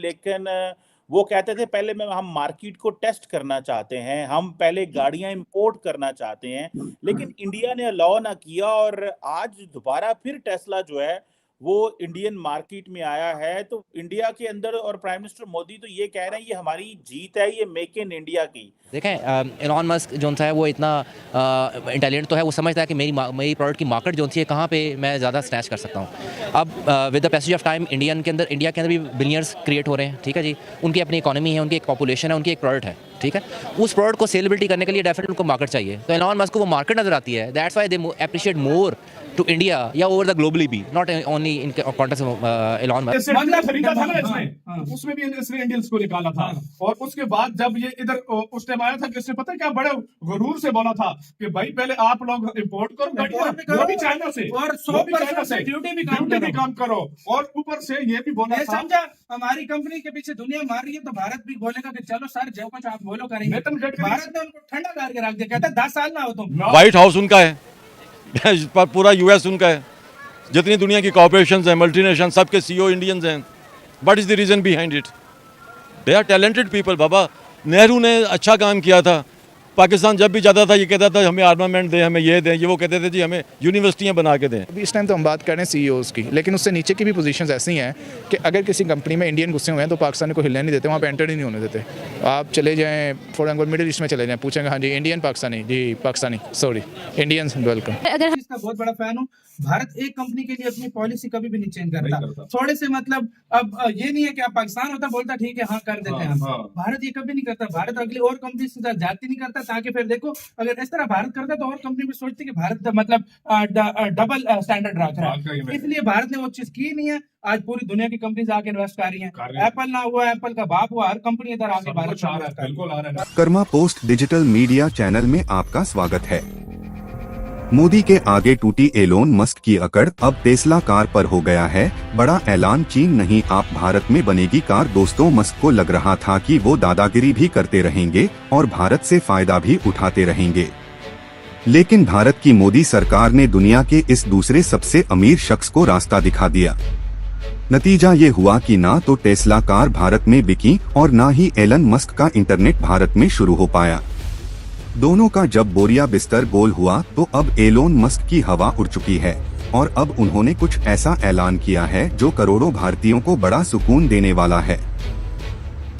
लेकिन वो कहते थे पहले हम मार्केट को टेस्ट करना चाहते हैं, हम पहले गाड़ियां इंपोर्ट करना चाहते हैं, लेकिन इंडिया ने अलाउ ना किया और आज दोबारा फिर टेस्ला जो है वो इंडियन मार्केट में आया है। तो इंडिया के अंदर और प्राइम मिनिस्टर मोदी तो ये कह रहे हैं ये हमारी जीत है, ये मेक इन इंडिया की। देखें, एलॉन मस्क जो है वो इतना इंटेलिजेंट तो है, वो समझता है कि मेरी प्रोडक्ट की मार्केट जो है कहाँ पे मैं ज़्यादा स्नैच कर सकता हूँ। अब with the passage of time India के अंदर भी बिलियनर्स क्रिएट हो रहे हैं, ठीक है जी। उनकी अपनी इकोनॉमी है, उनकी एक पॉपुलेशन है, उनकी एक प्रोडक्ट है, ठीक है। उस प्रोडक्ट को सेलेबिलिटी करने के लिए डेफिनेटली उनको मार्केट चाहिए। तो एलॉन मस्क को वो मार्केट नजर आती है, that's why they appreciate more to India या ओवर द ग्लोबली भी, not only in context of Elon Musk. मतलब खरीदा था ना इसने, उसमें भी इसने इंडियंस को निकाला था। और उसके बाद जब ये इधर उस टाइम आया था कि इसने पता है क्या बड़े गुरूर से बोला था कि भाई पहले आप लोग इंपोर्ट करो, वो भी चाइना से, और 100% ड्यूटी भी काम करो, और ऊपर से ये भी बोला था समझा हमारी कंपनी के पीछे दुनिया मार रही है तो भारत भी बोलेगा कि चलो सर जो कुछ आप बोलो करेंगे। भारत ने उनको ठंडा करके रख दिया, कहता 10 साल ना हो तुम। व्हाइट हाउस उनका है, पूरा यूएस उनका है, जितनी दुनिया की कॉर्पोरेशंस हैं, मल्टीनेशनल, सबके सीईओ इंडियंस हैं। What is the reason behind it? They are talented people. Baba Nehru ने अच्छा काम किया था, पाकिस्तान जब भी जाता था ये कहता था हमें आर्मामेंट दें, हमें ये दें, ये वो कहते थे जी हमें यूनिवर्सिटियां बना के दें। अभी इस टाइम तो हम बात कर रहे हैं सीईओज़ की, लेकिन उससे नीचे की भी पोजीशंस ऐसी हैं कि अगर किसी कंपनी में इंडियन घुसे हुए हैं तो पाकिस्तान को हिलने नहीं देते, वहाँ पे एंटर ही नहीं होने देते। आप चले जाएँ फॉर एग्जाम्पल मिडिल ईस्ट में चले जाएँ, पूछेंगे हाँ जी इंडियन पाकिस्तानी, जी पाकिस्तानी सॉरी इंडियंस वेलकम। अगर इसका बहुत बड़ा फैन हूँ, भारत एक कंपनी के लिए अपनी पॉलिसी कभी भी नहीं चेंज करता। थोड़े से मतलब अब ये नहीं है कि आप पाकिस्तान होता बोलता ठीक है हाँ कर देते हैं हम। भारत ये कभी नहीं करता, भारत अगली और कंपनी से साथ जाती नहीं करता, ताकि फिर देखो अगर इस तरह भारत करता तो और कंपनी भी सोचती कि भारत मतलब डबल स्टैंडर्ड रख रहा है। इसलिए भारत ने वो चीज की नहीं है। आज पूरी दुनिया की कंपनीज आके इन्वेस्ट कर रही हैं। एप्पल ना हुआ, एप्पल का बाप हुआ, हर कंपनी इधर आके Bharat. Karma post digital media channel में आपका स्वागत है। मोदी के आगे टूटी एलोन मस्क की अकड़, अब टेस्ला कार पर हो गया है बड़ा ऐलान। चीन नहीं आप भारत में बनेगी कार। दोस्तों मस्क को लग रहा था कि वो दादागिरी भी करते रहेंगे और भारत से फायदा भी उठाते रहेंगे, लेकिन भारत की मोदी सरकार ने दुनिया के इस दूसरे सबसे अमीर शख्स को रास्ता दिखा दिया। नतीजा ये हुआ कि ना तो टेस्ला कार भारत में बिकी और ना ही एलन मस्क का इंटरनेट भारत में शुरू हो पाया। दोनों का जब बोरिया बिस्तर गोल हुआ तो अब एलोन मस्क की हवा उड़ चुकी है और अब उन्होंने कुछ ऐसा ऐलान किया है जो करोड़ों भारतीयों को बड़ा सुकून देने वाला है।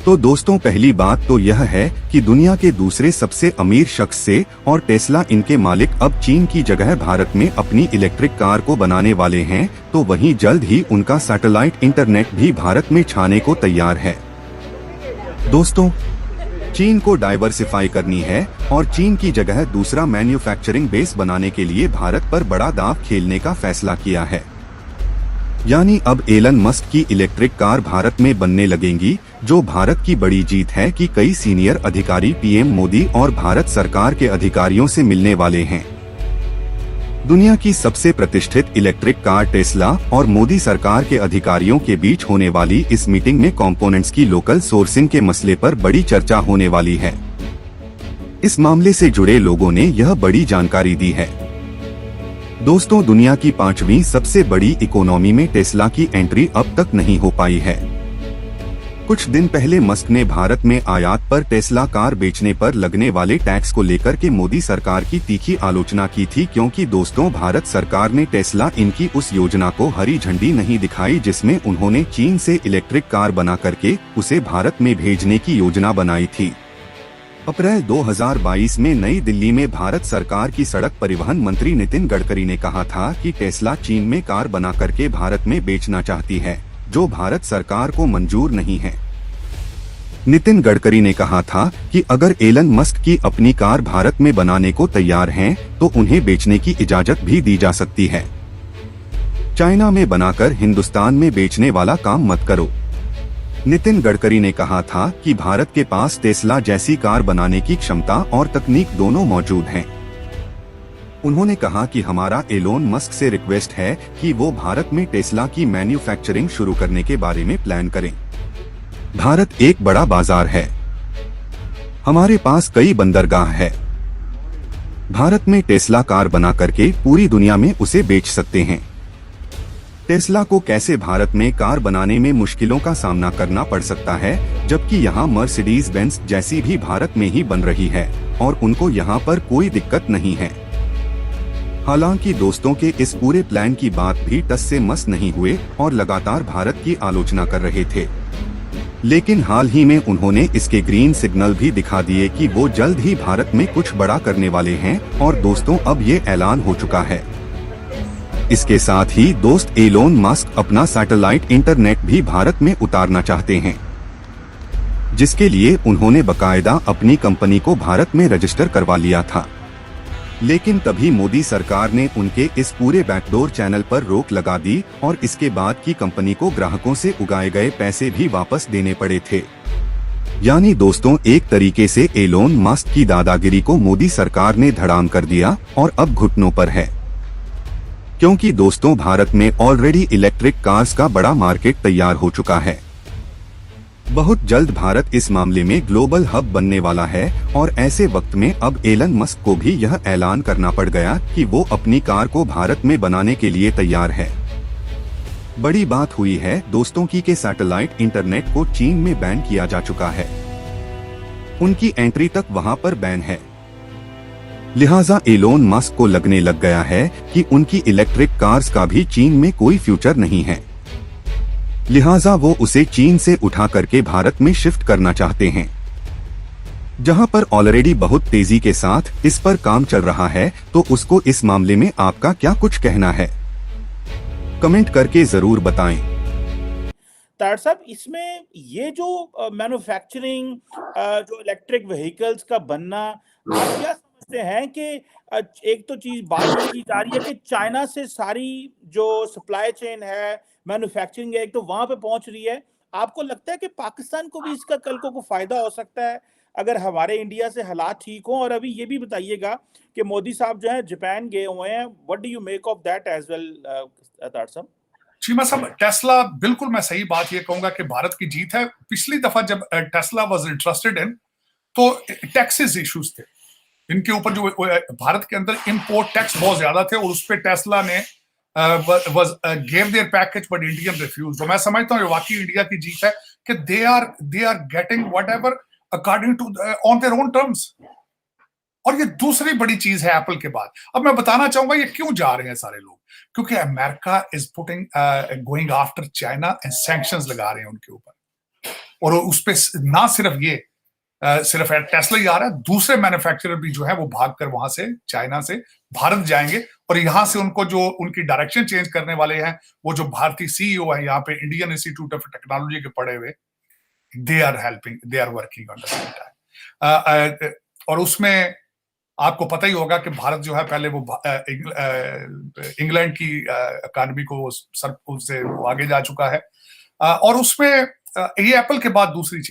तो दोस्तों पहली बात तो यह है कि दुनिया के दूसरे सबसे अमीर शख्स से और टेस्ला इनके मालिक अब चीन की जगह भारत में अपनी इलेक्ट्रिक कार को बनाने वाले हैं, तो वहीं जल्द ही उनका सैटेलाइट इंटरनेट भी भारत में छाने को तैयार है। दोस्तों चीन को डाइवर्सिफाई करनी है और चीन की जगह दूसरा मैन्युफैक्चरिंग बेस बनाने के लिए भारत पर बड़ा दांव खेलने का फैसला किया है। यानी अब एलन मस्क की इलेक्ट्रिक कार भारत में बनने लगेंगी, जो भारत की बड़ी जीत है कि कई सीनियर अधिकारी पीएम मोदी और भारत सरकार के अधिकारियों से मिलने वाले हैं। दुनिया की सबसे प्रतिष्ठित इलेक्ट्रिक कार टेस्ला और मोदी सरकार के अधिकारियों के बीच होने वाली इस मीटिंग में कंपोनेंट्स की लोकल सोर्सिंग के मसले पर बड़ी चर्चा होने वाली है। इस मामले से जुड़े लोगों ने यह बड़ी जानकारी दी है। दोस्तों दुनिया की 5वीं सबसे बड़ी इकोनॉमी में टेस्ला की एंट्री अब तक नहीं हो पाई है। कुछ दिन पहले मस्क ने भारत में आयात पर टेस्ला कार बेचने पर लगने वाले टैक्स को लेकर के मोदी सरकार की तीखी आलोचना की थी, क्योंकि दोस्तों भारत सरकार ने टेस्ला इनकी उस योजना को हरी झंडी नहीं दिखाई जिसमें उन्होंने चीन से इलेक्ट्रिक कार बना करके उसे भारत में भेजने की योजना बनाई थी। अप्रैल 2022 में नई दिल्ली में भारत सरकार की सड़क परिवहन मंत्री नितिन गडकरी ने कहा था कि टेस्ला चीन में कार बना करके भारत में बेचना चाहती है, जो भारत सरकार को मंजूर नहीं है। नितिन गडकरी ने कहा था कि अगर एलन मस्क की अपनी कार भारत में बनाने को तैयार हैं, तो उन्हें बेचने की इजाजत भी दी जा सकती है। चाइना में बनाकर हिंदुस्तान में बेचने वाला काम मत करो। नितिन गडकरी ने कहा था कि भारत के पास टेस्ला जैसी कार बनाने की क्षमता और तकनीक दोनों मौजूद हैं। उन्होंने कहा कि हमारा एलोन मस्क से रिक्वेस्ट है कि वो भारत में टेस्ला की मैन्युफैक्चरिंग शुरू करने के बारे में प्लान करें। भारत एक बड़ा बाजार है, हमारे पास कई बंदरगाह है। भारत में टेस्ला कार बना करके पूरी दुनिया में उसे बेच सकते हैं। टेस्ला को कैसे भारत में कार बनाने में मुश्किलों का सामना करना पड़ सकता है, जबकि यहाँ मर्सिडीज बेंज जैसी भी भारत में ही बन रही है और उनको यहाँ पर कोई दिक्कत नहीं है। हालांकि दोस्तों के इस पूरे प्लान की बात भी टस से मस नहीं हुए और लगातार भारत की आलोचना कर रहे थे, लेकिन हाल ही में उन्होंने इसके ग्रीन सिग्नल भी दिखा दिए कि वो जल्द ही भारत में कुछ बड़ा करने वाले हैं। और दोस्तों अब ये ऐलान हो चुका है। इसके साथ ही दोस्त एलोन मस्क अपना सैटेलाइट इंटरनेट भी भारत में उतारना चाहते हैं, जिसके लिए उन्होंने बकायदा अपनी कंपनी को भारत में रजिस्टर करवा लिया था। लेकिन तभी मोदी सरकार ने उनके इस पूरे बैकडोर चैनल पर रोक लगा दी और इसके बाद की कंपनी को ग्राहकों से उगाए गए पैसे भी वापस देने पड़े थे। यानी दोस्तों एक तरीके से एलोन मस्क की दादागिरी को मोदी सरकार ने धड़ाम कर दिया और अब घुटनों पर है, क्योंकि दोस्तों भारत में ऑलरेडी इलेक्ट्रिक कार्स का बड़ा मार्केट तैयार हो चुका है। बहुत जल्द भारत इस मामले में ग्लोबल हब बनने वाला है और ऐसे वक्त में अब एलन मस्क को भी यह ऐलान करना पड़ गया कि वो अपनी कार को भारत में बनाने के लिए तैयार है। बड़ी बात हुई है दोस्तों की के सैटेलाइट इंटरनेट को चीन में बैन किया जा चुका है, उनकी एंट्री तक वहां पर बैन है। लिहाजा एलोन मस्क को लगने लग गया है कि उनकी इलेक्ट्रिक कार्स का भी चीन में कोई फ्यूचर नहीं है, लिहाजा वो उसे चीन से उठा करके भारत में शिफ्ट करना चाहते हैं, जहां पर ऑलरेडी बहुत तेजी के साथ इस पर काम चल रहा है। तो उसको इस मामले में आपका क्या कुछ कहना है, कमेंट करके जरूर बताएं। तार साहब, इसमें ये जो मैन्युफैक्चरिंग जो इलेक्ट्रिक व्हीकल्स का बनना, आप क्या समझते हैं कि एक तो चीज बात की जा रही है कि चाइना से सारी जो सप्लाई चेन है, मैन्युफैक्चरिंग है, एक तो वहां पे पहुंच रही है। आपको लगता है कि पाकिस्तान को भी इसका कल को फायदा हो सकता है अगर हमारे इंडिया से हालात ठीक हो? और अभी ये भी बताइएगा कि मोदी साहब जो है जापान गए हुए हैं, what do you make of that as well तार साहब? चीमा साहब, टेस्ला, बिल्कुल मैं सही बात ये कहूंगा कि भारत की जीत है। पिछली दफा जब टेस्ला वाज इंटरेस्टेड इन, तो टैक्सेस इश्यूज थे इनके ऊपर, जो भारत के अंदर इंपोर्ट टैक्स बहुत ज्यादा थे और उस पर टेस्ला ने gave their package but Indian refused। तो मैं समझता हूँ ये वाकई इंडिया की जीत है कि they are getting whatever according to on their own terms। और ये दूसरी बड़ी चीज है एप्पल के बाद। अब मैं बताना चाहूंगा ये क्यों जा रहे हैं सारे लोग, क्योंकि America is putting going after China and sanctions लगा रहे हैं उनके ऊपर। और उस पे ना सिर्फ ये सिर्फ टेस्ला ही आ रहा है, दूसरे मैन्युफैक्चरर भी जो है वो भागकर वहां से चाइना से भारत जाएंगे और यहां से उनको जो उनकी डायरेक्शन चेंज करने वाले हैं, वो जो भारतीय सीईओ है यहाँ पे इंडियन इंस्टीट्यूट ऑफ टेक्नोलॉजी के पढ़े हुए, they are working on the same time. और उसमें आपको पता ही होगा कि भारत जो है पहले वो इंग्लैंड की इकॉनमी को सर उससे आगे जा चुका है। और उसमें ये एप्पल के बाद दूसरी चीज